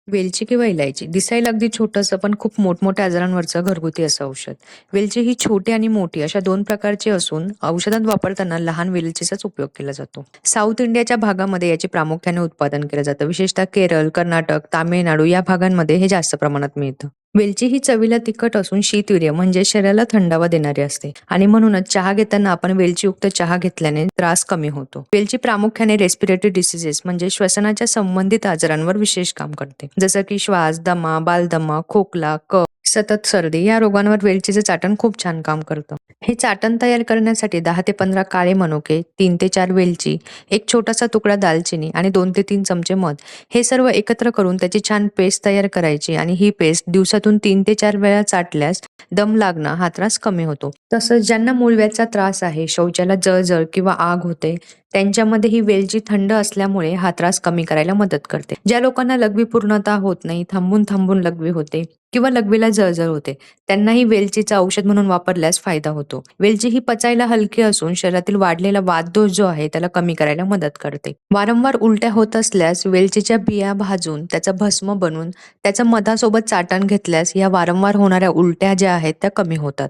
वेलची किंवा इलायची दिसायला अगदी छोटंसं पण खूप मोठमोठ्या आजारांवरचं घरगुती असं औषध. वेलची ही छोटी आणि मोठी अशा 2 प्रकारची असून औषधात वापरताना लहान वेलचीचाच उपयोग केला जातो. साऊथ इंडियाच्या भागामध्ये याचे प्रामुख्याने उत्पादन केलं जातं. विशेषतः केरळ, कर्नाटक, तामिळनाडू या भागांमध्ये हे जास्त प्रमाणात मिळतं. वेलची ही चवीला तिखट असून शीतवीर्य म्हणजे शरीराला थंडावा देणारी असते आणि म्हणूनच चहा घेताना आपण वेलचीयुक्त चहा घेतल्याने त्रास कमी होतो. वेलची प्रामुख्याने रेस्पिरेटरी डिसीजेस म्हणजे श्वसनाच्या संबंधित आजारांवर विशेष काम करते. जसं की श्वास, दमा, बालदमा, खोकला, कफ, सतत सर्दी या रोगांवर वेलचीचं चाटण खूप छान काम करतं. हे चाटण तयार करण्यासाठी 10 ते 15 काळे मनुके, 3 ते 4 वेलची, एक छोटासा तुकडा दालचिनी आणि 2 ते 3 चमचे मध हे सर्व एकत्र करून त्याची छान पेस्ट तयार करायची आणि ही पेस्ट दिवसातून 3 ते 4 वेळा चाटल्यास दम लागणं हा त्रास कमी होतो. तसंच ज्यांना मूळव्याधचा त्रास आहे, शौचाला जळजळ किंवा आग होते, त्यांच्यामध्ये ही वेलची थंड असल्यामुळे हा त्रास कमी करायला मदत करते. ज्या लोकांना लघवी पूर्णतः होत नाही, थांबून लघवी होते किंवा लघवीला जळजळ होते, त्यांनाही वेलचीचं औषध म्हणून वापरल्यास फायदा होतो. वेलची ही पचायला हलकी असून शरीरातील वाढलेला वातदोष जो आहे त्याला कमी करायला मदत करते. वारंवार उलट्या होत असल्यास वेलचीच्या बिया भाजून त्याचं भस्म बनवून त्याचं मधासोबत चाटण घेतल्यास या वारंवार होणाऱ्या उलट्या ज्या आहेत त्या कमी होतात.